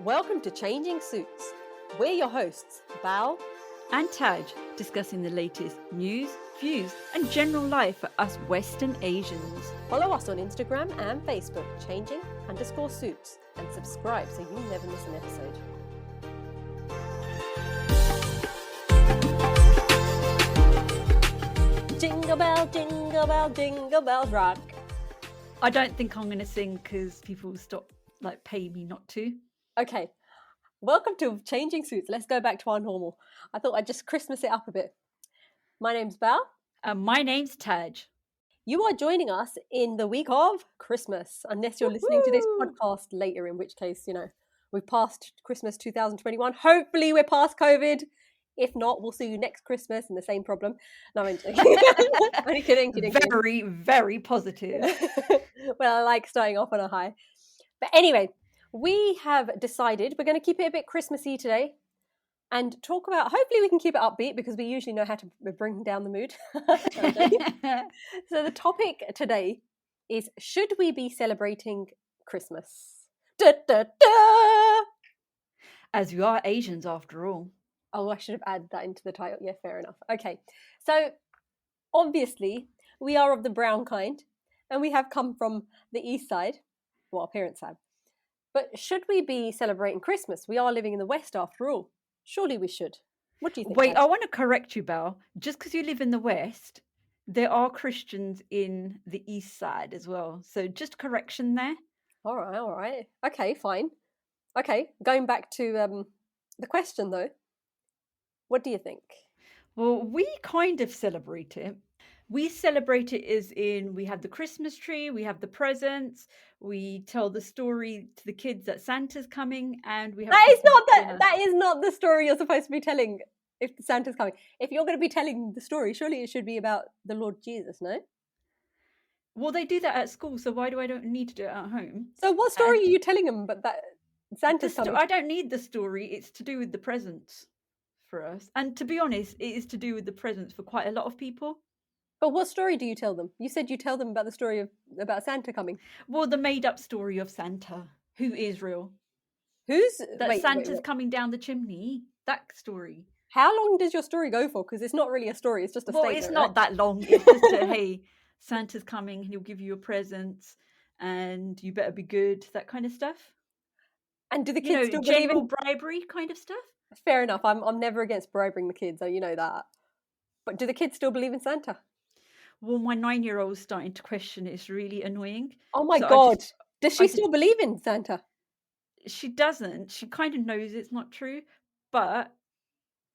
Welcome to Changing Suits. We're your hosts, Bal and Taj, discussing the latest news, views, and general life for us Western Asians. Follow us on Instagram and Facebook, changing_suits, and subscribe so you never miss an episode. Jingle bell, jingle bell, jingle bells rock. I don't think I'm going to sing because people will stop, pay me not to. Okay, welcome to Changing Suits. Let's go back to our normal. I thought I'd just Christmas it up a bit. My name's Bal. My name's Taj. You are joining us in the week of Christmas, unless you're listening to this podcast later, in which case, we've passed Christmas 2021. Hopefully we're past COVID. If not, we'll see you next Christmas and the same problem. No, I'm joking. Only kidding. Very, very positive. Well, I like starting off on a high. But anyway, we have decided we're going to keep it a bit Christmassy today and talk about, hopefully we can keep it upbeat because we usually know how to bring down the mood. So the topic today is, should we be celebrating Christmas? Da, da, da! As we are Asians after all. Oh, I should have added that into the title. Yeah, fair enough. Okay, so obviously we are of the brown kind and we have come from the east side. Well, our parents have. But should we be celebrating Christmas? We are living in the West after all. Surely we should. What do you think? Wait, Dad? I want to correct you, Belle. Just because you live in the West, there are Christians in the East side as well. So just correction there. All right. Okay, fine. Okay, going back to the question though. What do you think? Well, we kind of celebrate it. We celebrate it as in we have the Christmas tree, we have the presents, we tell the story to the kids that Santa's coming, and we have that is not the story you're supposed to be telling if Santa's coming. If you're going to be telling the story, surely it should be about the Lord Jesus, no? Well, they do that at school, so why do I don't need to do it at home? So what story are you telling them but that Santa's coming? I don't need the story, it's to do with the presents for us. And to be honest, it is to do with the presents for quite a lot of people. But what story do you tell them? You said you tell them about the story about Santa coming. Well, the made-up story of Santa, who is real. Santa's coming down the chimney. That story. How long does your story go for? Because it's not really a story; it's just a statement. Well, it's not that long. It's just hey, Santa's coming. He'll give you a present, and you better be good. That kind of stuff. And do the kids still believe in bribery kind of stuff? Fair enough. I'm never against bribing the kids, so you know that. But do the kids still believe in Santa? Well, my 9-year-old's starting to question it. It's really annoying. Oh my God. Does she still believe in Santa? She doesn't. She kind of knows it's not true, but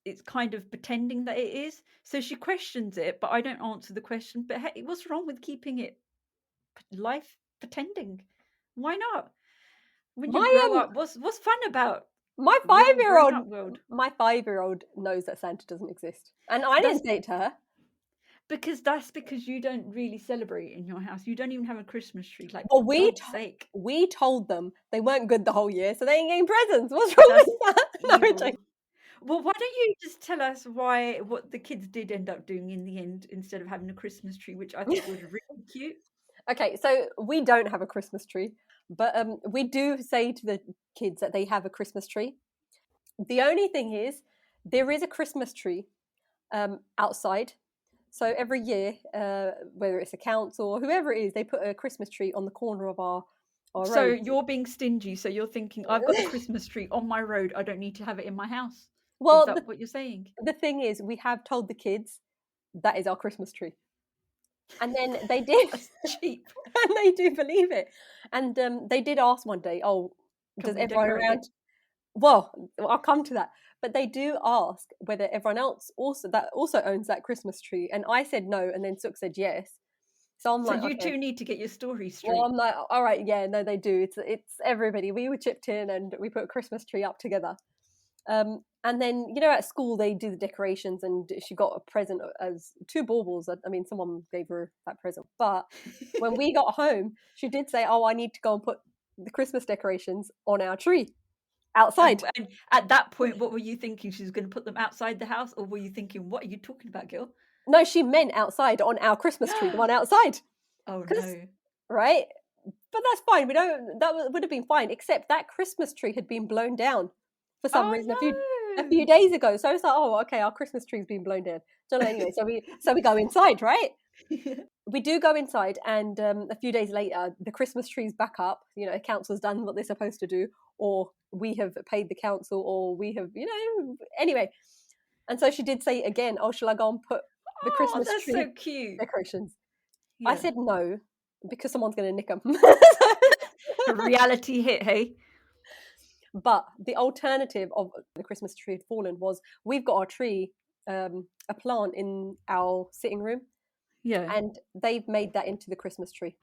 it's kind of pretending that it is. So she questions it, but I don't answer the question. But hey, what's wrong with keeping it life pretending? Why not? When you grow up, what's fun about my 5-year-old? My 5-year-old knows that Santa doesn't exist, and I didn't say it to her. Because you don't really celebrate in your house. You don't even have a Christmas tree. We told them they weren't good the whole year, so they ain't getting presents. What's wrong with that? Well, why don't you just tell us what the kids did end up doing in the end instead of having a Christmas tree, which I think was really cute. Okay, so we don't have a Christmas tree, but we do say to the kids that they have a Christmas tree. The only thing is, there is a Christmas tree outside. So every year, whether it's a council or whoever it is, they put a Christmas tree on the corner of our road. So you're being stingy. So you're thinking, I've got a Christmas tree on my road. I don't need to have it in my house. Well, is that what you're saying? The thing is, we have told the kids that is our Christmas tree. And then they did. That's cheap. And they do believe it. And they did ask one day, does everyone around... Well, I'll come to that. But they do ask whether everyone else also owns that Christmas tree. And I said no, and then Suk said yes. So I'm like, you two need to get your story straight. Well, I'm like, all right, yeah, no, they do. It's everybody. We were chipped in and we put a Christmas tree up together. And then, at school they do the decorations, and she got a present as 2 baubles. I mean, someone gave her that present. But when we got home, she did say, I need to go and put the Christmas decorations on our tree. Outside. And at that point, what were you thinking? She was going to put them outside the house, or were you thinking, what are you talking about, girl? No, she meant outside on our Christmas tree, the one outside. Oh no. Right? but that's fine. We don't. Would have been fine, except that Christmas tree had been blown down for some reason a Oh few days ago. So I was like, oh, okay, our Christmas tree's been blown down. So anyway, so we go inside, right? no! We do go inside, and a few days later, the Christmas tree's back up. Council's done what they're supposed to do, or we have paid the council, or we have, anyway. And so she did say again, oh, shall I go and put the Oh, Christmas that's tree so cute. decorations? I Yeah. said no, because someone's going to nick them. A reality hit, hey? But the alternative of the Christmas tree had fallen was we've got our tree, a plant in our sitting room, Yeah. and they've made that into the Christmas tree.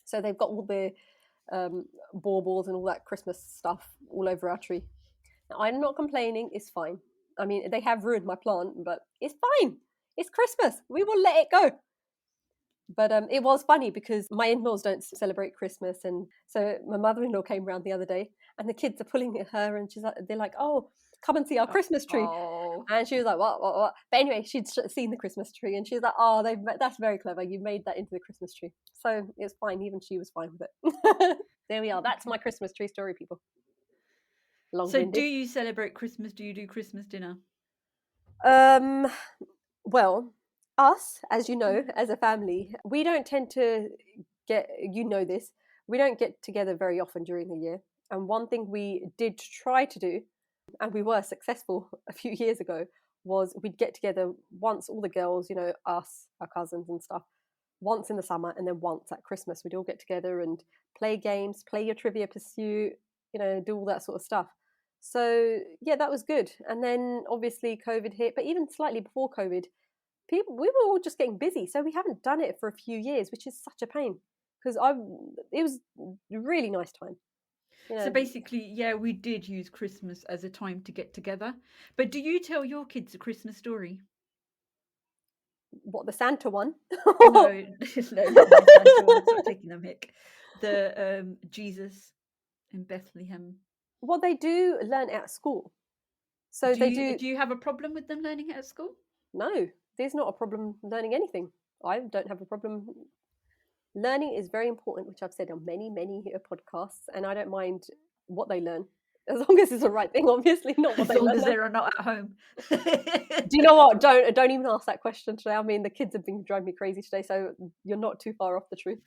So they've got all the baubles and all that Christmas stuff all over our tree. Now, I'm not complaining, it's fine. I mean, they have ruined my plant, but it's fine. It's Christmas. We will let it go. But it was funny because my in-laws don't celebrate Christmas, and so my mother-in-law came round the other day, and the kids are pulling at her, and they're like, "Oh, come and see our Christmas tree." Oh. And she was like, what? But anyway, she'd seen the Christmas tree, and she was like, "Oh, that's very clever. You made that into the Christmas tree." So it's fine. Even she was fine with it. There we are. That's my Christmas tree story, people. So, Long-winded. do you celebrate Christmas? Do you do Christmas dinner? Well, us, as you know, as a family, we don't tend to this, we don't get together very often during the year. And one thing we did try to do, and we were successful a few years ago, was we'd get together once, all the girls, us, our cousins and stuff, once in the summer, and then once at Christmas. We'd all get together and play games, play your Trivia Pursuit, do all that sort of stuff. So yeah, that was good. And then obviously COVID hit, but even slightly before COVID, we were all just getting busy, so we haven't done it for a few years, which is such a pain, because it was a really nice time. So basically, yeah, we did use Christmas as a time to get together. But do you tell your kids a Christmas story? What, the Santa one? No, no, not my Santa one. Stop taking them, Mick. The Jesus in Bethlehem. Well, they do learn it at school, so Do they you do. do you have a problem with them learning it at school? No, there's not a problem learning anything. I don't have a problem. Learning is very important, which I've said on many podcasts, and I don't mind what they learn, as long as it's the right thing. Obviously, not what As they long as learn. they're not at home. Do you know what? Don't even ask that question today. I mean, the kids have been driving me crazy today, so you're not too far off the truth.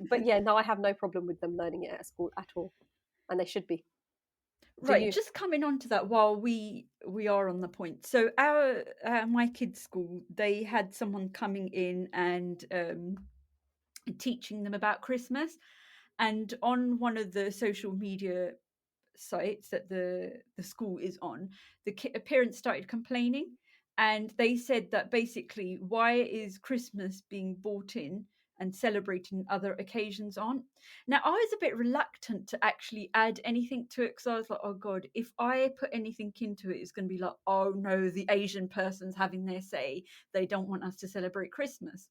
But yeah, no, I have no problem with them learning it at school at all, and they should be. Right, just coming on to that while we are on the point. So our my kids' school, they had someone coming in and teaching them about Christmas, and on one of the social media sites that the school is on, the parents started complaining, and they said that basically, why is Christmas being brought in and celebrating other occasions on? Now, I was a bit reluctant to actually add anything to it, because I was like, oh god, if I put anything into it, it's going to be like, oh no, the Asian person's having their say, they don't want us to celebrate Christmas.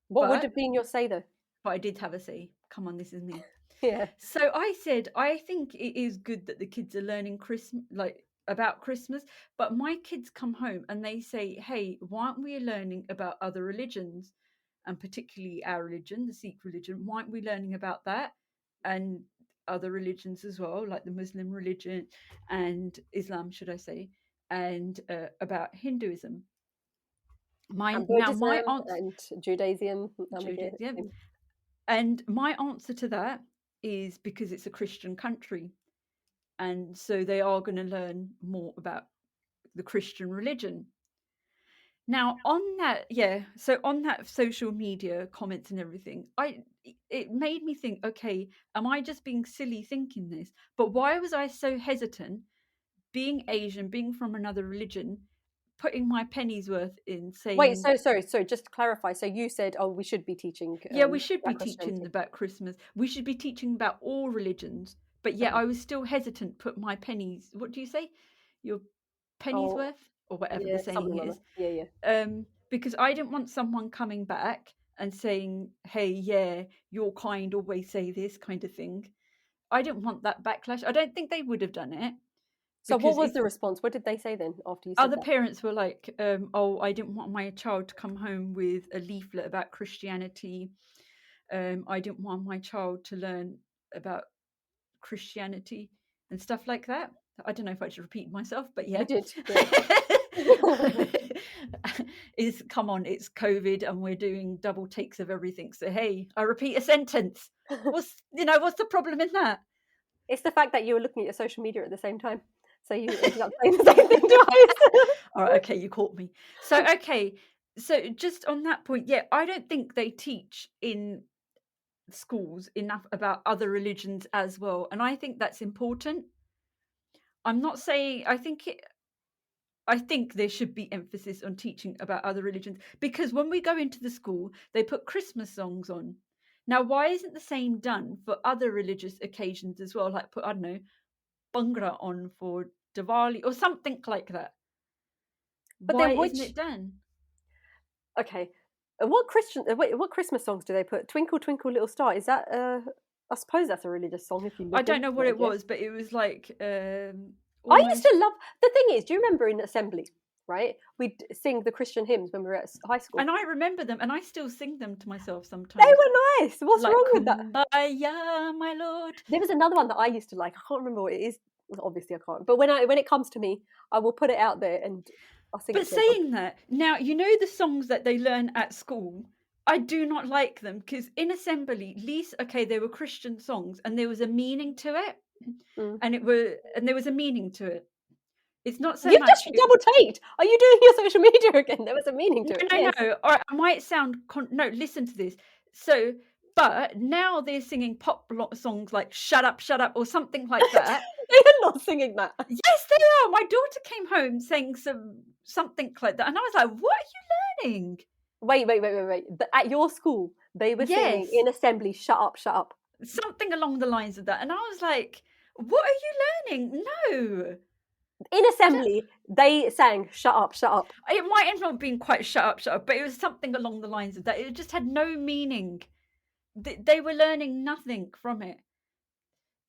What would have been your say though? But I did have a say. Come on, this is me. Yeah. So I said, I think it is good that the kids are learning Christmas, like about Christmas. But my kids come home and they say, hey, why aren't we learning about other religions, and particularly our religion, the Sikh religion? Why aren't we learning about that and other religions as well, like the Muslim religion and Islam, should I say, and about Hinduism? And My Buddhism answer, and Judaism. Judaism, and my answer to that is because it's a Christian country. And so they are going to learn more about the Christian religion. Now, on that, so on that social media comments and everything, it made me think, okay, am I just being silly thinking this? But why was I so hesitant, being Asian, being from another religion, putting my penny's worth in saying... Wait, so sorry, just to clarify. So you said, oh, we should be teaching... yeah, we should be teaching about Christmas. We should be teaching about all religions. But yet I was still hesitant to put my pennies... What do you say? Your penny's worth? Or whatever the saying is. Yeah. Because I didn't want someone coming back and saying, hey, yeah, your kind always say this kind of thing. I didn't want that backlash. I don't think they would have done it. So what was the response? What did they say then after you said other that? parents were like, oh, I didn't want my child to come home with a leaflet about Christianity. I didn't want my child to learn about Christianity and stuff like that. I don't know if I should repeat myself, but You yeah. did, yeah. Is come on, it's COVID and we're doing double takes of everything. So hey, I repeat a sentence. What's the problem in that? It's the fact that you were looking at your social media at the same time. So you ended up saying the same thing twice. All right, okay, you caught me. So okay, so just on that point, yeah, I don't think they teach in schools enough about other religions as well, and I think that's important. I'm not saying I think there should be emphasis on teaching about other religions, because when we go into the school, they put Christmas songs on. Now, why isn't the same done for other religious occasions as well? Like put, I don't know, Bhangra on for Diwali or something like that. But Why then isn't it done? okay, what Christmas songs do they put? Twinkle Twinkle Little Star, is that I suppose that's a religious song if you I look don't into know what it, it yeah. was, but it was like I used almost. to love, the thing is, do you remember in assembly, right? We'd sing the Christian hymns when we were at high school. And I remember them, and I still sing them to myself They sometimes. were nice. What's Like wrong with that? Kumbaya, my lord. There was another one that I used to like. I can't remember what it is. Obviously, I can't. But when it comes to me, I will put it out there and I'll sing But it to everyone. saying that, now you know the songs that they learn at school. I do not like them because in assembly, at least okay, they were Christian songs and there was a meaning to it, Mm. and there was a meaning to it. It's not so You've just much. double taked. Are you doing your social media again? There was a meaning to it. No, Yes. no. All right, I might sound no. Listen to this. So, but now they're singing pop songs like "Shut Up, Shut Up" or something like that. They're not singing that. Yes, they are. My daughter came home saying something like that, and I was like, "What are you learning?" Wait. At your school, they were singing Yes, in assembly, shut up, shut up. something along the lines of that, and I was like, "What are you learning?" No, In assembly, they sang, shut up, shut up. it might have not been quite shut up, but it was something along the lines of that. It just had no meaning. They were learning nothing from it.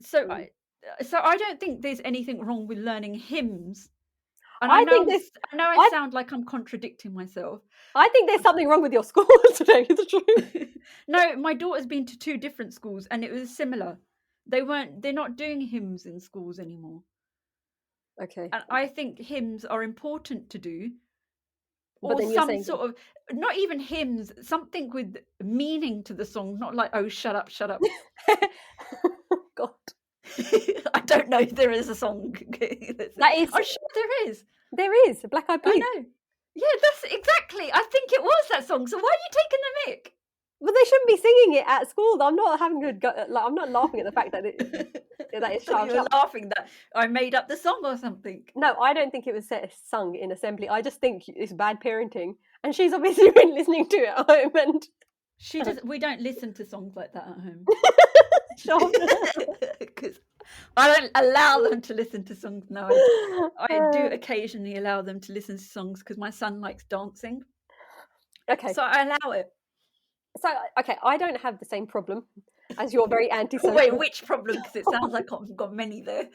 So Mm. I don't think there's anything wrong with learning hymns. And I think there's, I know I I, sound like I'm contradicting myself. I think there's something wrong with your school today, the truth. No, my daughter's been to 2 different schools and it was similar. They're not doing hymns in schools anymore. Okay. And I think hymns are important to do, But or then you're some saying, sort of, not even hymns, something with meaning to the song, not like, oh, shut up, shut up. God. I don't know if there is a song. That is, I'm sure there is. there is, Black Eyed I Peas. know. Yeah, that's exactly. I think it was that song. So why are you taking the mick? But they shouldn't be singing it at school. I'm not having a go, like, I'm not laughing at the fact that that it's So shut you were up. laughing that I made up the song or something. No, I don't think it was sung in assembly. I just think it's bad parenting, and she's obviously been listening to it at home. And We don't listen to songs like that at home. Because I don't allow them to listen to songs. No, I do occasionally allow them to listen to songs because my son likes dancing. Okay. So I allow it. So, okay, I don't have the same problem as your very antisocial. Wait, which problem? Because it sounds like I've got many there.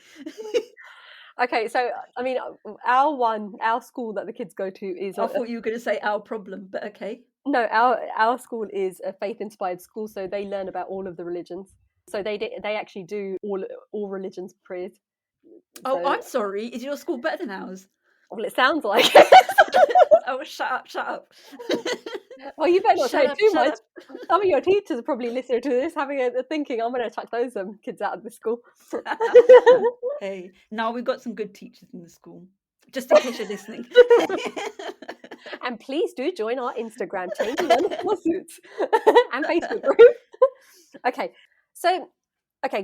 Okay, so I mean, our school that the kids go to is. I thought you were going to say our problem, but okay. No, our school is a faith-inspired school, so they learn about all of the religions. So they actually do all religions prayers. Oh, So, I'm sorry. Is your school better than ours? well, it sounds like it. Oh, shut up. Well, you better not say too much. Up. Some of your teachers are probably listening to this, thinking, I'm going to chuck those kids out of the school. Hey, now we've got some good teachers in the school, just in case you're listening. And please do join our Instagram, Changing Underscore Suits, and Facebook group. Okay, so,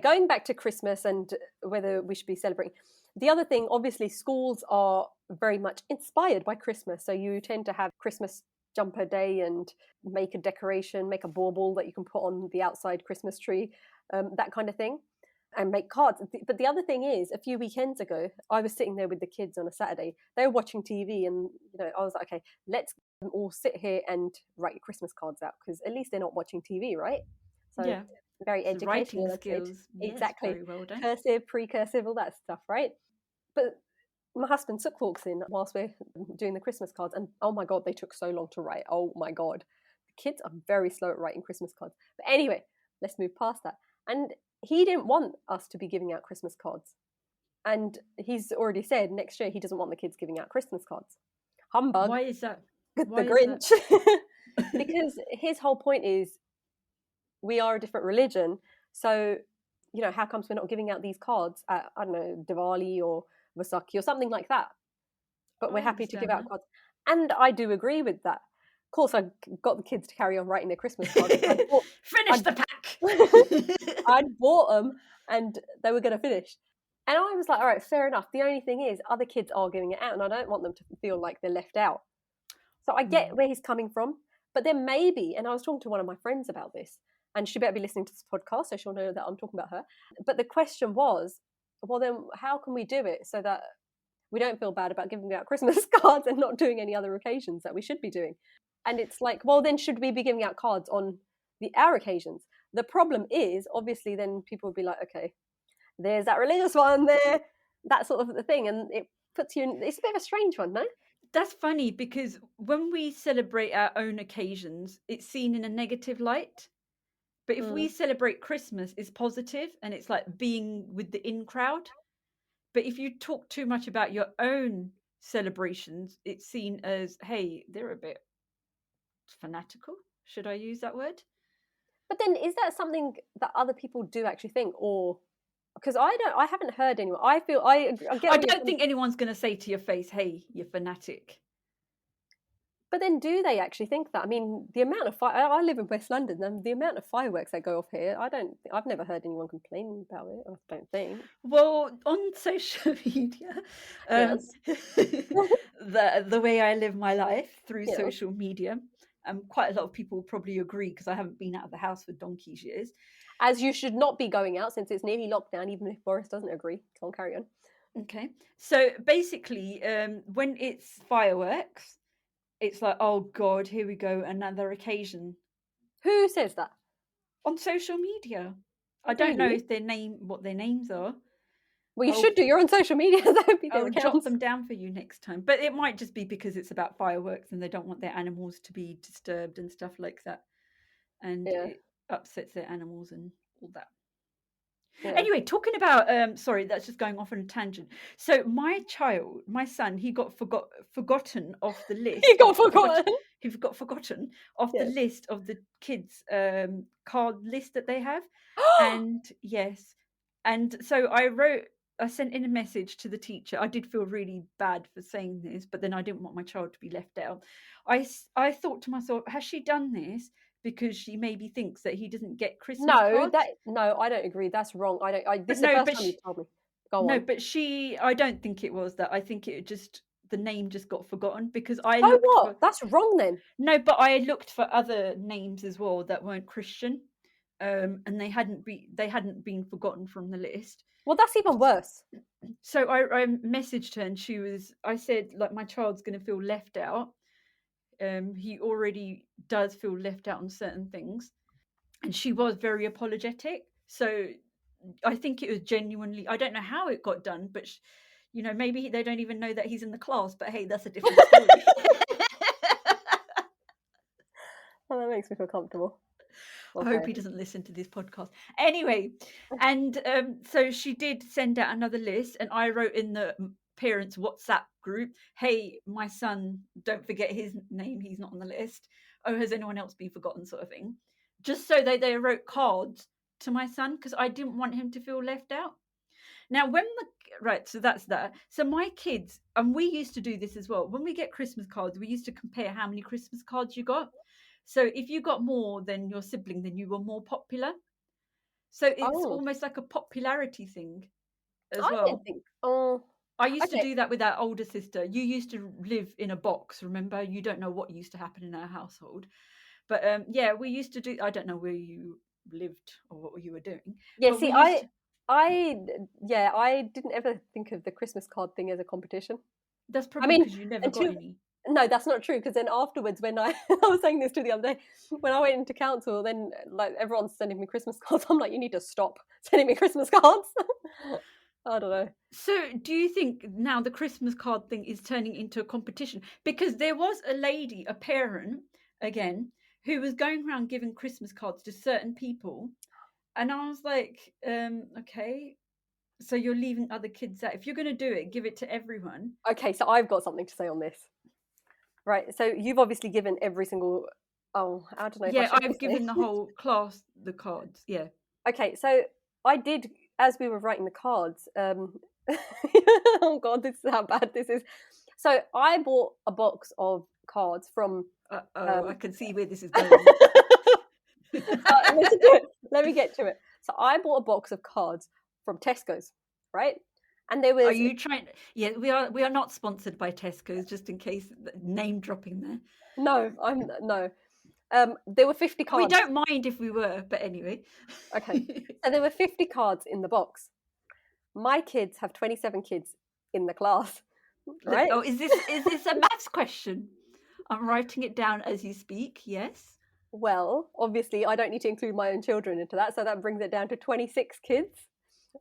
going back to Christmas and whether we should be celebrating. The other thing, obviously, schools are very much inspired by Christmas. So you tend to have Christmas jumper day and make a decoration, make a bauble that you can put on the outside Christmas tree, that kind of thing, and make cards. But the other thing is, a few weekends ago, I was sitting there with the kids on a Saturday. They were watching TV, and I was like, okay, let's all sit here and write Christmas cards out, because at least they're not watching TV, right? So yeah, very educational. writing skills. Yes, exactly. very well done. Cursive, precursive, all that stuff, right? But my husband walks in whilst we're doing the Christmas cards, and oh my god, they took so long to write. Oh my god, Kids are very slow at writing Christmas cards. But anyway, let's move past that. And he didn't want us to be giving out Christmas cards. And he's already said next year he doesn't want the kids giving out Christmas cards. Humbug. Why is that? The Why is Grinch. that? Because his whole point is we are a different religion. So, you know, how comes we're not giving out these cards at, I don't know, Diwali or Vasaki or something like that? But we're happy to give out cards. And I do agree with that. Of course, I got the kids to carry on writing their Christmas cards. Finish the pack! I'd bought them and they were going to finish. And I was like, all right, fair enough. The only thing is other kids are giving it out and I don't want them to feel like they're left out. So I get where he's coming from. But then maybe, and I was talking to one of my friends about this, and she better be listening to this podcast so she'll know that I'm talking about her. But the question was, well, then how can we do it so that we don't feel bad about giving out Christmas cards and not doing any other occasions that we should be doing? And it's like, well, then should we be giving out cards on our occasions? The problem is, obviously, then people will be like, okay, there's that religious one there, that sort of the thing. And it puts you in, it's a bit of a strange one, no? That's funny because when we celebrate our own occasions, it's seen in a negative light. But if we celebrate Christmas, it's positive and it's like being with the in crowd. But if you talk too much about your own celebrations, it's seen as, hey, they're a bit fanatical. Should I use that word? But then is that something that other people do actually think? Or because I haven't heard anyone. I don't think anyone's going to say to your face, hey, you're fanatic. But then do they actually think that? I mean, the amount of I live in West London, and the amount of fireworks that go off here, I've never heard anyone complaining about it. I don't think. Well, on social media, Yes. the way I live my life through Yeah. social media, quite a lot of people probably agree because I haven't been out of the house for donkey's years. As you should not be going out since it's nearly lockdown, even if Boris doesn't agree. Come on, carry on. Okay. So basically, when it's fireworks, it's like, oh God, here we go, another occasion. Who says that? On social media. I don't know if what their names are. Well, you should do. You're on social media. That would be their I'll accounts. jot them down for you next time. But it might just be because it's about fireworks and they don't want their animals to be disturbed and stuff like that. And it upsets their animals and all that. Yeah. Anyway, talking about sorry, that's just going off on a tangent. So my son, he got forgotten off the list. He got forgotten. He got forgotten off the list of the kids' card list that they have. And yes, and so I sent in a message to the teacher. I did feel really bad for saying this, but then I didn't want my child to be left out. I thought to myself, has she done this because she maybe thinks that he doesn't get Christmas cards? No, I don't agree. That's wrong. This is the first time you told me. Go on. No, but I don't think it was that. I think it just, the name just got forgotten because I looked what? That's wrong then. No, but I looked for other names as well that weren't Christian. And they hadn't been forgotten from the list. Well, that's even worse. So I messaged her and I said, like, my child's going to feel left out. He already does feel left out on certain things. And she was very apologetic. So I think it was genuinely, I don't know how it got done, but maybe they don't even know that he's in the class, but hey, that's a different story. Well, that makes me feel comfortable. Okay. I hope he doesn't listen to this podcast. Anyway, and so she did send out another list, and I wrote in the parents' WhatsApp group, hey, my son, don't forget his name, he's not on the list. Oh, has anyone else been forgotten, sort of thing. Just so they wrote cards to my son, because I didn't want him to feel left out. Now, so that's that. So my kids, and we used to do this as well, when we get Christmas cards, we used to compare how many Christmas cards you got. So if you got more than your sibling, then you were more popular. So it's almost like a popularity thing as well. Didn't think. I used to do that with our older sister. You used to live in a box, remember? You don't know what used to happen in our household. But we used to do, I don't know where you lived or what you were doing. Yeah, see, I didn't ever think of the Christmas card thing as a competition. That's probably because you never got any. No, that's not true. Because then afterwards, when I was saying this to the other day, when I went into council, then like everyone's sending me Christmas cards. I'm like, you need to stop sending me Christmas cards. I don't know. So do you think now the Christmas card thing is turning into a competition? Because there was a lady, a parent, again, who was going around giving Christmas cards to certain people. And I was like, okay, so you're leaving other kids out. If you're going to do it, give it to everyone. Okay, so I've got something to say on this. Right, so you've obviously given every single. Oh, I don't know if I Yeah, should I've given the whole class the cards. Yeah. Okay, so I did, as we were writing the cards. Oh God, this is how bad this is. So I bought a box of cards from. I can see where this is going. Listen to it. Let me get to it. So I bought a box of cards from Tesco's, right? And there was. Are you trying? Yeah, we are not sponsored by Tesco's, just in case name dropping there. No, I'm no. There were 50 cards. We don't mind if we were, but anyway. Okay. So there were 50 cards in the box. My kids have 27 kids in the class, right? Oh, is this a maths question? I'm writing it down as you speak. Yes. Well, obviously, I don't need to include my own children into that, so that brings it down to 26 kids.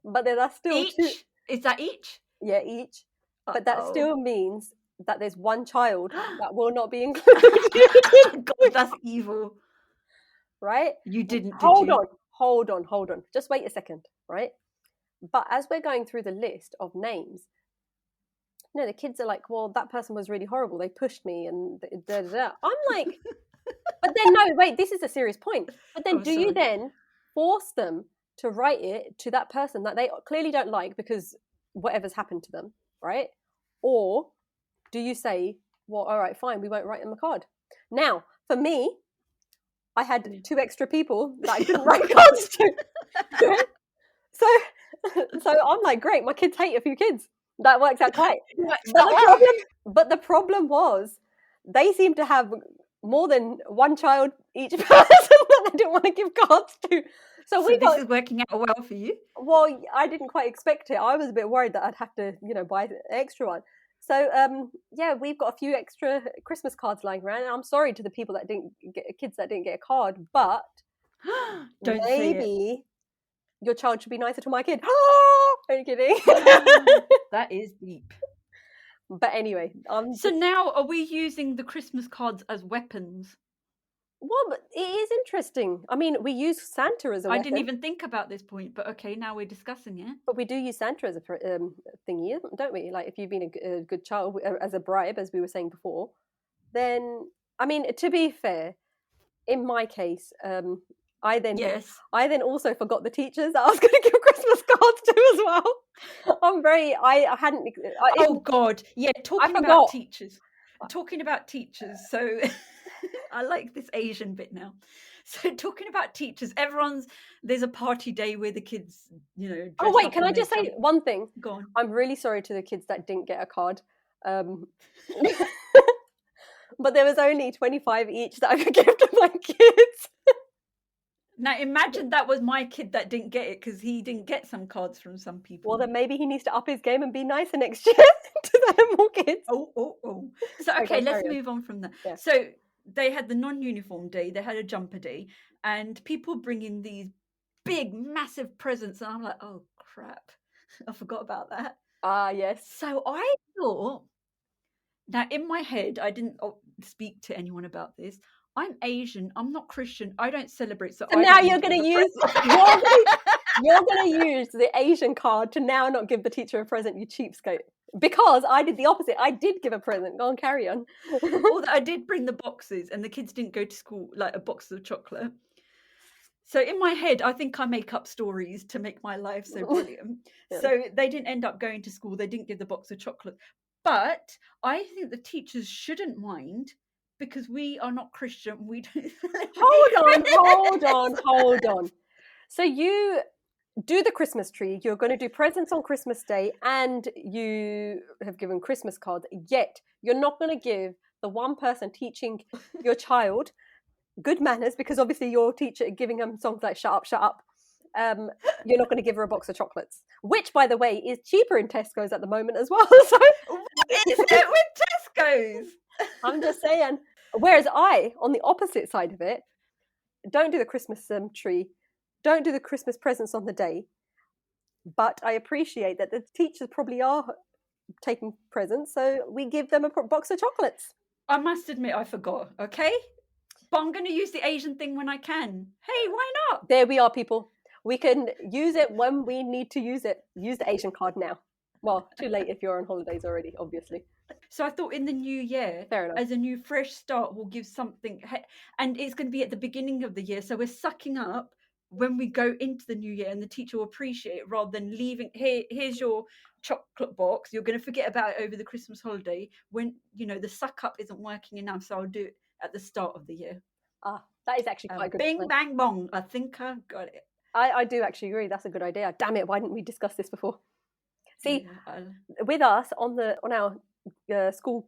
But there are still each? two. Is that each? Yeah, each. Uh-oh. But that still means that there's one child that will not be included. God, that's evil. Right? You didn't. Hold on. Just wait a second, right? But as we're going through the list of names, the kids are like, well, that person was really horrible. They pushed me and da da da. I'm like, but then no, wait, this is a serious point. But then you then force them to write it to that person that they clearly don't like because whatever's happened to them, right? Or do you say, well, all right, fine, we won't write them a card? Now, for me, I had 2 extra people that I couldn't write cards to. So I'm like, great, my kids hate a few kids. That works out great. But the problem was they seemed to have more than one child each person that they didn't want to give cards to. So this is working out well for you? Well, I didn't quite expect it. I was a bit worried that I'd have to, buy an extra one. So, we've got a few extra Christmas cards lying around. And I'm sorry to the people that didn't get kids that didn't get a card, but maybe your child should be nicer to my kid. Are you kidding? That is deep. But anyway, so now are we using the Christmas cards as weapons? Well, but it is interesting. I mean, we use Santa as a weapon. I didn't even think about this point, but okay, now we're discussing it. But we do use Santa as a thingy, don't we? Like, if you've been a good child, as a bribe, as we were saying before, then, I mean, to be fair, in my case, I then also forgot the teachers that I was going to give Christmas cards to as well. I hadn't. Oh God, yeah. Talking about teachers. So I like this Asian bit now. So talking about teachers, there's a party day where the kids, Oh wait, can I just say one thing? Go on. I'm really sorry to the kids that didn't get a card. But there was only 25 each that I could give to my kids. Now imagine that was my kid that didn't get it because he didn't get some cards from some people. Well, then maybe he needs to up his game and be nicer next year to the more kids. Oh. So okay, let's move on from that. Yeah. So they had the non-uniform day, they had a jumper day, and people bring in these big, massive presents, and I'm like, oh crap, I forgot about that. Yes. So I thought, now in my head, I didn't speak to anyone about this. I'm Asian. I'm not Christian. I don't celebrate. So now you're going to use you're going to use the Asian card to now not give the teacher a present, you cheapskate. Because I did the opposite. I did give a present. Go on, carry on. Although I did bring the boxes, and the kids didn't go to school like a box of chocolate. So in my head, I think I make up stories to make my life so brilliant. Yeah. So they didn't end up going to school. They didn't give the box of chocolate. But I think the teachers shouldn't mind, because we are not Christian. We don't. Hold on. So you do the Christmas tree. You're going to do presents on Christmas Day, and you have given Christmas cards. Yet you're not going to give the one person teaching your child good manners, because obviously your teacher giving them songs like "Shut Up." You're not going to give her a box of chocolates, which, by the way, is cheaper in Tesco's at the moment as well. So is it with Tesco's? I'm just saying. Whereas I, on the opposite side of it, don't do the Christmas tree, don't do the Christmas presents on the day, but I appreciate that the teachers probably are taking presents, so we give them a box of chocolates. I must admit, I forgot, okay? But I'm going to use the Asian thing when I can. Hey, why not? There we are, people. We can use it when we need to use it. Use the Asian card now. Well, too late if you're on holidays already, obviously. So I thought in the new year, Fair enough. as a new fresh start, we'll give something, and it's going to be at the beginning of the year. So we're sucking up when we go into the new year, and the teacher will appreciate it rather than leaving. Here's your chocolate box. You're going to forget about it over the Christmas holiday when the suck up isn't working enough. So I'll do it at the start of the year. That is actually quite good. Bing bang bong. I think I've got it. I do actually agree. That's a good idea. Damn it! Why didn't we discuss this before? See, with us on our school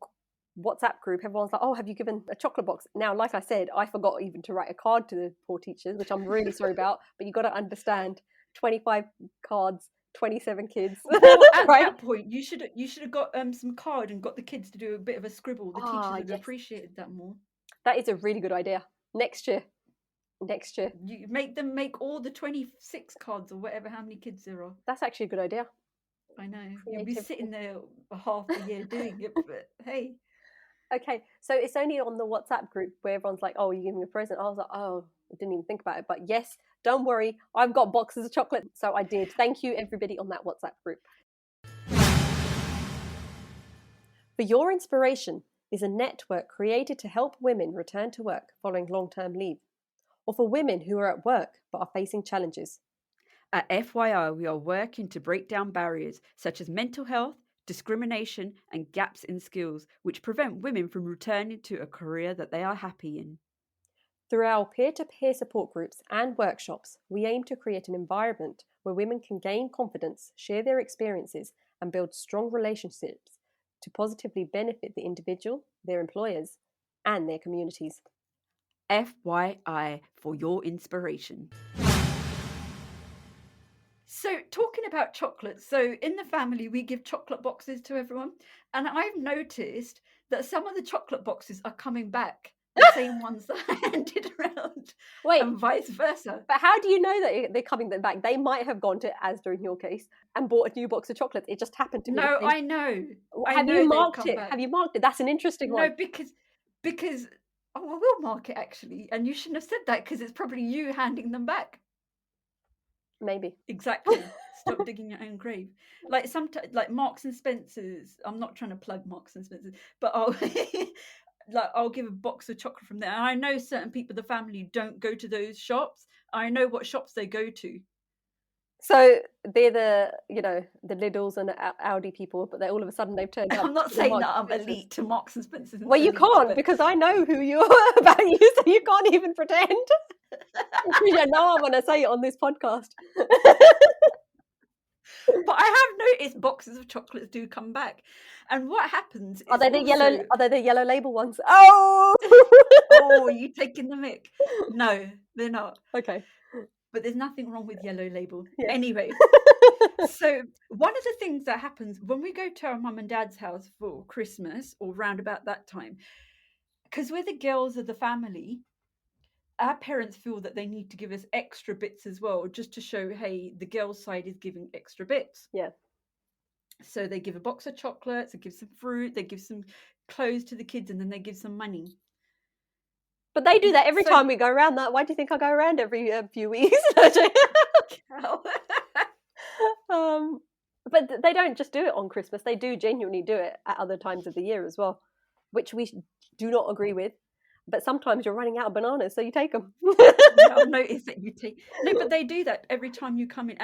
WhatsApp group, everyone's like, "Oh, have you given a chocolate box?" Now, like I said, I forgot even to write a card to the poor teachers, which I'm really sorry about. But you got to understand, 25 cards, 27 kids. Well, at that point, you should have got some card and got the kids to do a bit of a scribble. The teachers would have appreciated that more. That is a really good idea. Next year, you make them make all the 26 cards or whatever, how many kids there are. That's actually a good idea. I know. You'll be sitting there half the year doing it, but hey. Okay, so it's only on the WhatsApp group where everyone's like, "Oh, you give me a present." I was like, "Oh, I didn't even think about it." But yes, don't worry, I've got boxes of chocolate, so I did. Thank you, everybody on that WhatsApp group. For Your Inspiration is a network created to help women return to work following long-term leave, or for women who are at work but are facing challenges. At FYI, we are working to break down barriers such as mental health, discrimination, and gaps in skills, which prevent women from returning to a career that they are happy in. Through our peer-to-peer support groups and workshops, we aim to create an environment where women can gain confidence, share their experiences, and build strong relationships to positively benefit the individual, their employers, and their communities. FYI, for your inspiration. So, talking about chocolate, so in the family, we give chocolate boxes to everyone. And I've noticed that some of the chocolate boxes are coming back, the same ones that I handed around. Wait, and vice versa. But how do you know that they're coming back? They might have gone to Asda in your case and bought a new box of chocolates. It just happened to be. No, I know. Have you marked it? Have you marked it? That's an interesting one. No, because I will mark it actually, and you shouldn't have said that because it's probably you handing them back. Maybe. Exactly. Stop digging your own grave. Like sometimes, like Marks and Spencer's. I'm not trying to plug Marks and Spencer's, but I'll give a box of chocolate from there. And I know certain people in the family don't go to those shops. I know what shops they go to. So they're the Lidls and Aldi people, but they all of a sudden they've turned up. I'm not saying that I'm elite to Marks and Spencer's. Well, you can't because I know who you are about you, so you can't even pretend. Now I'm going to say it on this podcast. But I have noticed boxes of chocolates do come back, and what happens? Are they the yellow? Are they the yellow label ones? Oh, oh, are you taking the mick? No, they're not. Okay, but there's nothing wrong with yellow label. Yeah. Anyway, so one of the things that happens when we go to our mum and dad's house for Christmas or round about that time, because we're the girls of the family. Our parents feel that they need to give us extra bits as well, just to show, hey, the girls' side is giving extra bits. Yeah. So they give a box of chocolates, they give some fruit, they give some clothes to the kids, and then they give some money. But they do that every time we go around that. Why do you think I go around every few weeks? But they don't just do it on Christmas. They do genuinely do it at other times of the year as well, which we do not agree with. But sometimes you're running out of bananas, so you take them. I'll notice that you take. No, but they do that every time you come in,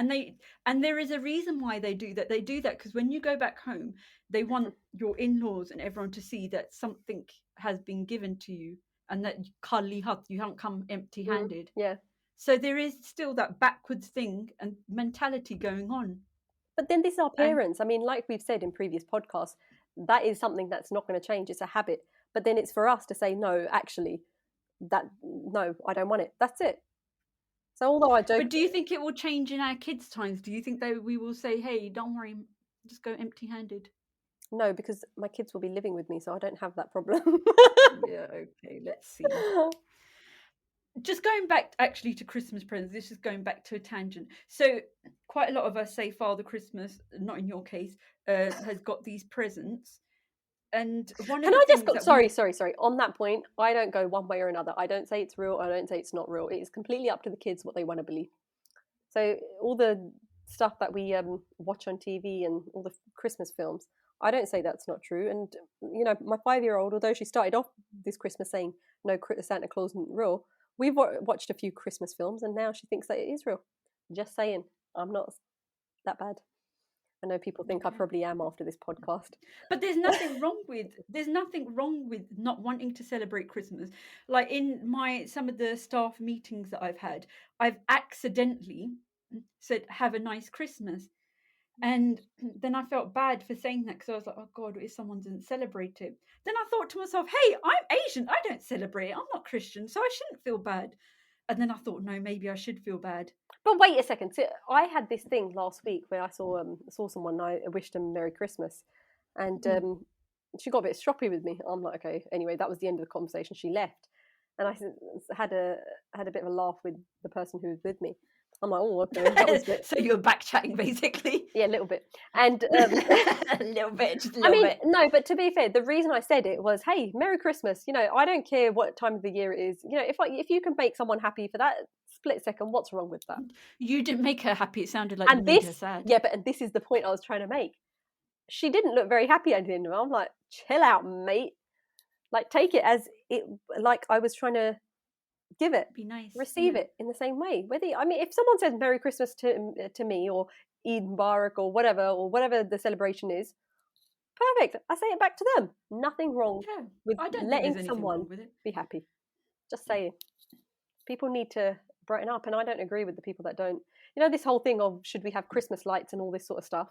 and there is a reason why they do that. They do that because when you go back home, they want your in-laws and everyone to see that something has been given to you, and that you haven't come empty-handed. Yeah. So there is still that backwards thing and mentality going on. But then this is our parents. I mean, like we've said in previous podcasts, that is something that's not going to change. It's a habit. But then it's for us to say, no, actually, no, I don't want it. That's it. So although I joke... But do you think it will change in our kids' times? Do you think we will say, hey, don't worry, just go empty-handed? No, because my kids will be living with me, so I don't have that problem. Yeah, okay, let's see. Just going back actually to Christmas presents, this is going back to a tangent. So quite a lot of us say Father Christmas, not in your case, has got these presents. And one of Can the I just things go? that Sorry. On that point, I don't go one way or another. I don't say it's real. I don't say it's not real. It is completely up to the kids what they want to believe. So all the stuff that we watch on TV and all the Christmas films, I don't say that's not true. And my 5-year-old, although she started off this Christmas saying no, Santa Claus isn't real, we've watched a few Christmas films, and now she thinks that it is real. Just saying, I'm not that bad. I know people think I okay. probably am after this podcast. But there's nothing wrong with not wanting to celebrate Christmas. Like in some of the staff meetings that I've had, I've accidentally said have a nice Christmas. And then I felt bad for saying that because I was like, oh God, if someone doesn't celebrate it. Then I thought to myself, hey, I'm Asian. I don't celebrate it. I'm not Christian, so I shouldn't feel bad. And then I thought, no, maybe I should feel bad. But wait a second. So I had this thing last week where I saw someone and I wished them Merry Christmas, and she got a bit stroppy with me. I'm like, okay. Anyway, that was the end of the conversation. She left, and I had a bit of a laugh with the person who was with me. I'm like, oh, okay, that was a bit. So you're back chatting basically. Yeah, a little bit. And a little bit, just a little bit. no, but to be fair, the reason I said it was, hey, Merry Christmas. I don't care what time of the year it is. If you can make someone happy for that split second, what's wrong with that? You didn't make her happy. It sounded like you made her sad. Yeah, and this is the point I was trying to make. She didn't look very happy at the end of it. I'm like, chill out, mate. Like, take it as it, like I was trying to give it. Be nice. Receive it in the same way. If someone says Merry Christmas to me, or Eid Mubarak, or whatever the celebration is, perfect. I say it back to them. Nothing wrong with letting someone be happy. Just saying. People need to brighten up, and I don't agree with the people that don't. This whole thing of should we have Christmas lights and all this sort of stuff.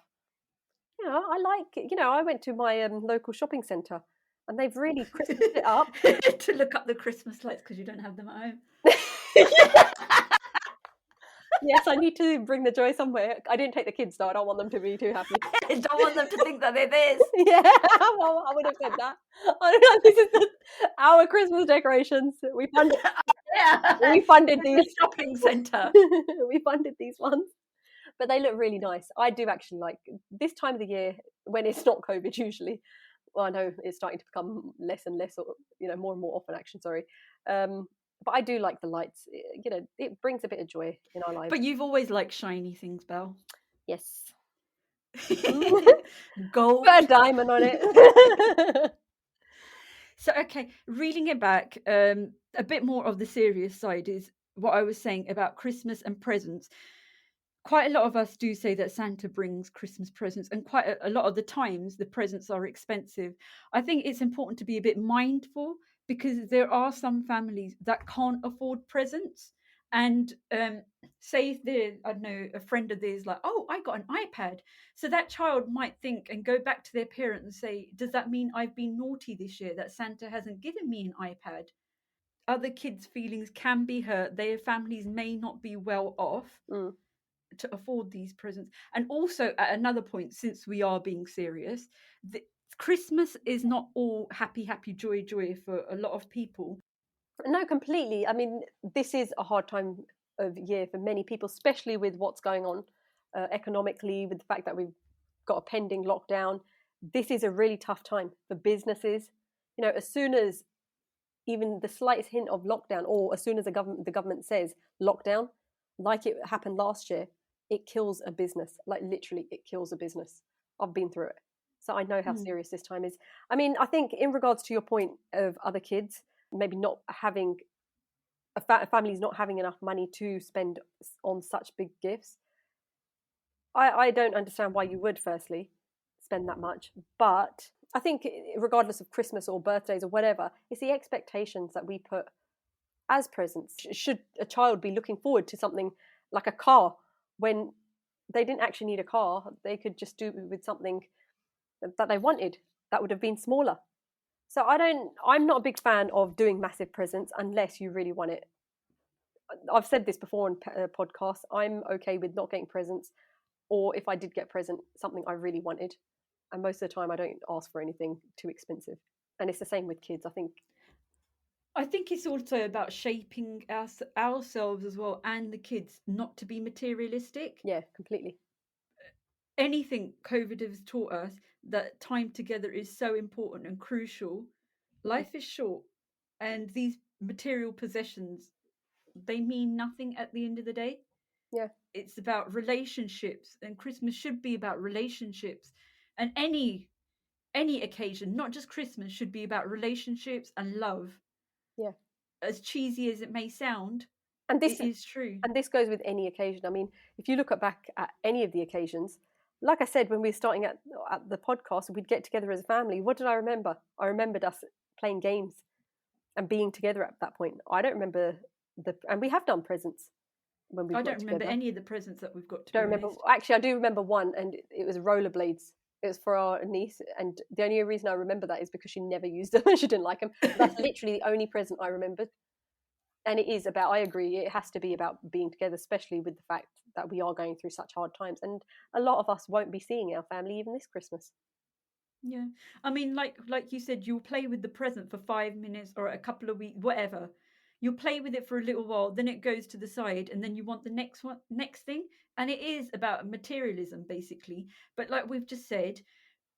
I like it. I went to my local shopping centre, and they've really Christmased it up. To look up the Christmas lights because you don't have them at home. Yes, I need to bring the joy somewhere. I didn't take the kids though. I don't want them to be too happy. I don't want them to think that it is. Yeah, well, I would have said that. I don't know. This is our Christmas decorations. We funded. Yeah. We funded these shopping centre. We funded these ones, but they look really nice. I do actually like this time of the year when it's not COVID. Usually, well, I know it's starting to become less and less, or more and more often. Actually, sorry. But I do like the lights. It brings a bit of joy in our lives. But you've always liked shiny things, Belle. Yes. Gold. Put a diamond on it. So, okay, reeling it back, a bit more of the serious side is what I was saying about Christmas and presents. Quite a lot of us do say that Santa brings Christmas presents, and quite a lot of the times the presents are expensive. I think it's important to be a bit mindful because there are some families that can't afford presents. And say if they're, I don't know, a friend of theirs, like, oh, I got an iPad. So that child might think and go back to their parent and say, does that mean I've been naughty this year, that Santa hasn't given me an iPad? Other kids' feelings can be hurt. Their families may not be well off to afford these presents. And also, at another point, since we are being serious, Christmas is not all happy, happy, joy, joy for a lot of people. No, completely. I mean, this is a hard time of year for many people, especially with what's going on economically, with the fact that we've got a pending lockdown. This is a really tough time for businesses. As soon as even the slightest hint of lockdown, or as soon as the government says lockdown, like it happened last year, it kills a business. Like literally, it kills a business. I've been through it, so I know how serious this time is. I mean, I think in regards to your point of other kids maybe not having families not having enough money to spend on such big gifts, I don't understand why you would firstly spend that much. But I think regardless of Christmas or birthdays or whatever, it's the expectations that we put as presents. Should a child be looking forward to something like a car when they didn't actually need a car? They could just do it with something that they wanted that would have been smaller. So I'm not a big fan of doing massive presents unless you really want it. I've said this before on podcasts. I'm okay with not getting presents, or if I did get a present, something I really wanted. And most of the time I don't ask for anything too expensive. And it's the same with kids, I think. I think it's also about shaping ourselves as well and the kids not to be materialistic. Yeah, completely. anything COVID has taught us, that time together is so important and crucial. Life is short, and these material possessions, they mean nothing at the end of the day. Yeah, It's about relationships, and Christmas should be about relationships. And any occasion, not just Christmas, should be about relationships and love. yeah. As cheesy as it may sound, And it this is true. and this goes with any occasion. I mean, if you look back at any of the occasions, like I said, when we were starting at the podcast, we'd get together as a family. What did I remember? I remembered us playing games and being together at that point. I don't remember and we have done presents when we've I got don't remember together. any of the presents that we've got, to Don't be remember. honest. Actually, I do remember one, and it was rollerblades. It was for our niece, and the only reason I remember that is because she never used them and she didn't like them. But that's literally the only present I remembered. And it is about, I agree, it has to be about being together, especially with the fact that we are going through such hard times. And a lot of us won't be seeing our family even this Christmas. Yeah. I mean, like you said, you'll play with the present for 5 minutes or a couple of weeks, whatever. You'll play with it for a little while, then it goes to the side, and then you want the next thing. And it is about materialism, basically. But like we've just said,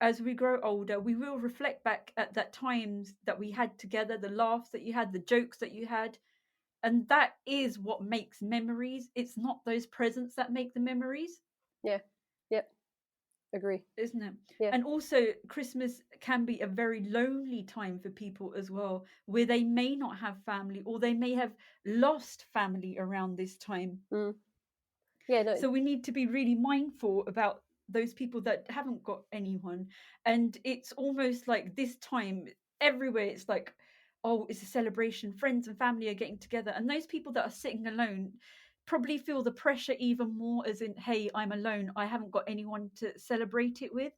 as we grow older, we will reflect back at that times that we had together, the laughs that you had, the jokes that you had. And that is what makes memories. It's not those presents that make the memories. Yeah. Yep. Agree. Isn't it? Yeah. And also, Christmas can be a very lonely time for people as well, where they may not have family or they may have lost family around this time. Mm. Yeah. No. So we need to be really mindful about those people that haven't got anyone. And it's almost like this time, everywhere, it's like, oh, it's a celebration. Friends and family are getting together. And those people that are sitting alone probably feel the pressure even more, as in, hey, I'm alone. I haven't got anyone to celebrate it with.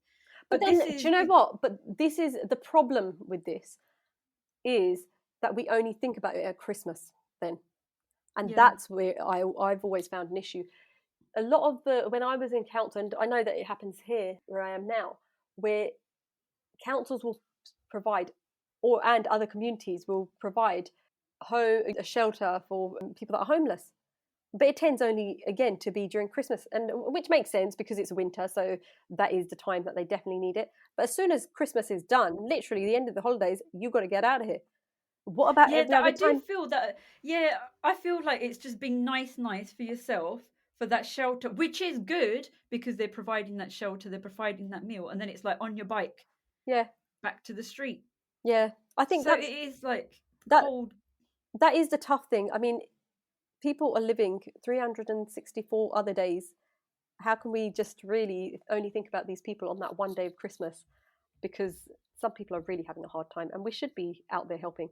But But then, this do is you know the, what? But this is the problem with this is that we only think about it at Christmas then. And yeah. that's where I've always found an issue. A lot of when I was in council, and I know that it happens here where I am now, where councils will provide, and other communities will provide a shelter for people that are homeless. But it tends only again to be during Christmas, and which makes sense because it's winter, so that is the time that they definitely need it. But as soon as Christmas is done, literally the end of the holidays, you've got to get out of here. What about Yeah, every that other I do time? feel that. Yeah, I feel like it's just being nice for yourself for that shelter, which is good because they're providing that shelter, they're providing that meal, and then it's like on your bike Yeah, back to the street. yeah. I think So it is like that cold. that is the tough thing. I mean, people are living 364 other days. How can we just really only think about these people on that one day of Christmas? Because some people are really having a hard time, and we should be out there helping.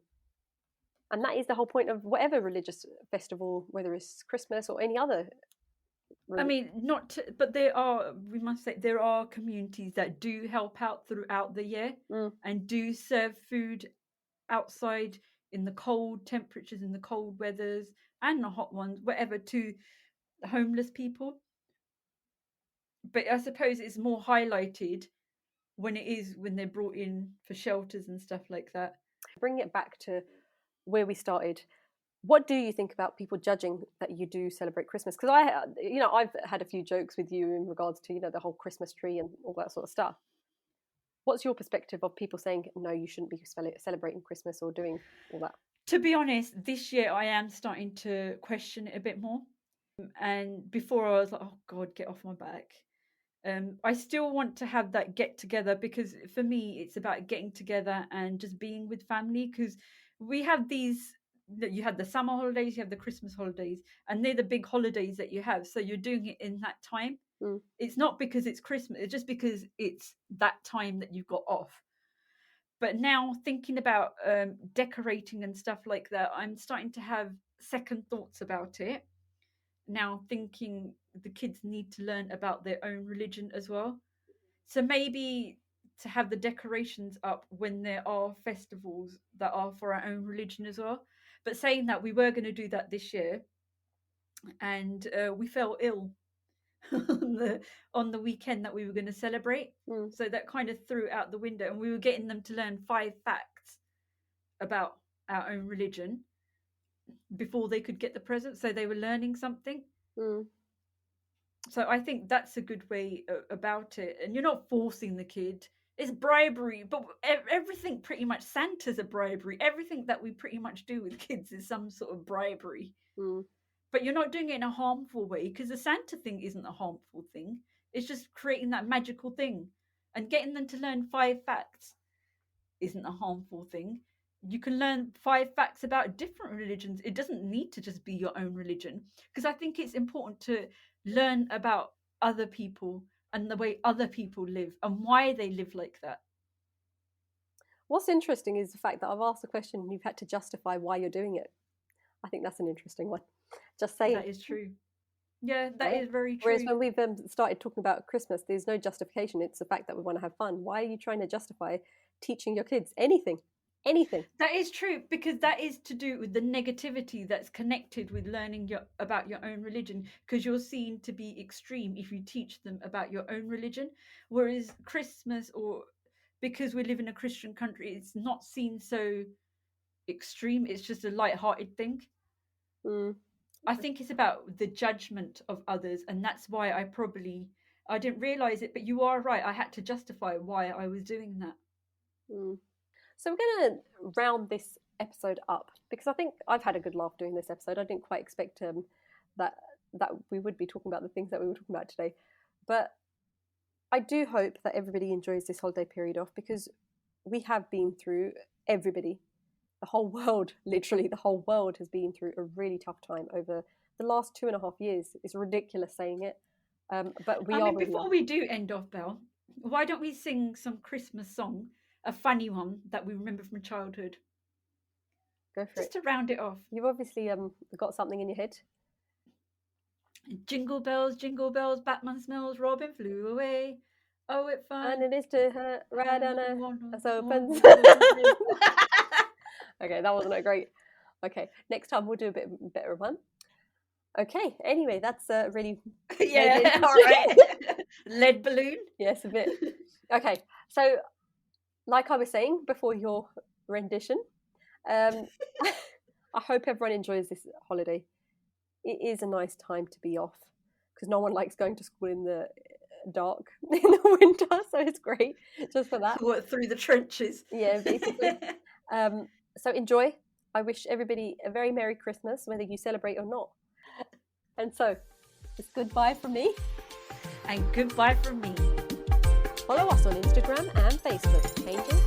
And that is the whole point of whatever religious festival, whether it's Christmas or any other. I mean, not to, but we must say, there are communities that do help out throughout the year Mm, and do serve food outside in the cold temperatures, in the cold weathers, and the hot ones, whatever, to homeless people. But I suppose it's more highlighted when they're brought in for shelters and stuff like that. bring it back to where we started. What do you think about people judging that you do celebrate Christmas? Because I've had a few jokes with you in regards to the whole Christmas tree and all that sort of stuff. What's your perspective of people saying no, you shouldn't be celebrating Christmas or doing all that? To be honest, this year I am starting to question it a bit more. And before I was like, oh God, get off my back. I still want to have that get together because for me, it's about getting together and just being with family. Because we have these, you have the summer holidays, you have the Christmas holidays, and they're the big holidays that you have. So you're doing it in that time. Mm, It's not because it's Christmas, it's just because it's that time that you've got off. But now thinking about decorating and stuff like that, I'm starting to have second thoughts about it. Now thinking the kids need to learn about their own religion as well. So maybe to have the decorations up when there are festivals that are for our own religion as well. But saying that, we were going to do that this year, and we fell ill on the weekend that we were going to celebrate. mm, So that kind of threw it out the window, and we were getting them to learn 5 facts about our own religion before they could get the present. So they were learning something. mm. So I think that's a good way about it. And you're not forcing the kid. It's bribery, but everything pretty much Santa's a bribery. Everything that we pretty much do with kids is some sort of bribery. Mm. But you're not doing it in a harmful way, because the Santa thing isn't a harmful thing. It's just creating that magical thing. And getting them to learn 5 facts isn't a harmful thing. You can learn 5 facts about different religions. It doesn't need to just be your own religion, because I think it's important to learn about other people and the way other people live and why they live like that. What's interesting is the fact that I've asked a question and you've had to justify why you're doing it. I think that's an interesting one. Just saying. That is true. Yeah, that is very true. Whereas when we've started talking about Christmas, there's no justification. It's the fact that we want to have fun. Why are you trying to justify teaching your kids anything? Anything? That is true, because that is to do with the negativity that's connected with learning about your own religion, because you're seen to be extreme if you teach them about your own religion. Whereas Christmas, or because we live in a Christian country, it's not seen so extreme. It's just a light-hearted thing. Mm. I think it's about the judgment of others, and that's why I didn't realize it, but you are right. I had to justify why I was doing that. Mm. So we're going to round this episode up, because I think I've had a good laugh doing this episode. I didn't quite expect that we would be talking about the things that we were talking about today. But I do hope that everybody enjoys this holiday period off, because we have been through, everybody, the whole world, literally the whole world has been through a really tough time over the last 2.5 years. It's ridiculous saying it. But before we do end off, Belle, why don't we sing some Christmas song? A funny one that we remember from childhood. Go for Just to round it off. You've obviously got something in your head. Jingle bells, Batman smells, Robin flew away. Oh, it fun. And it is to her, ride on a opens. Okay, that wasn't a great. Okay, next time we'll do a bit better one. Okay, anyway, that's really. Yeah, all right. Lead balloon? Yes, a bit. Okay, so like I was saying before your rendition, I hope everyone enjoys this holiday. It is a nice time to be off, because no one likes going to school in the dark in the winter, so it's great just for that. Through the trenches. Yeah, basically. So enjoy. I wish everybody a very Merry Christmas, whether you celebrate or not. And so, it's goodbye from me. And goodbye from me. Follow us on Instagram and Facebook, Changing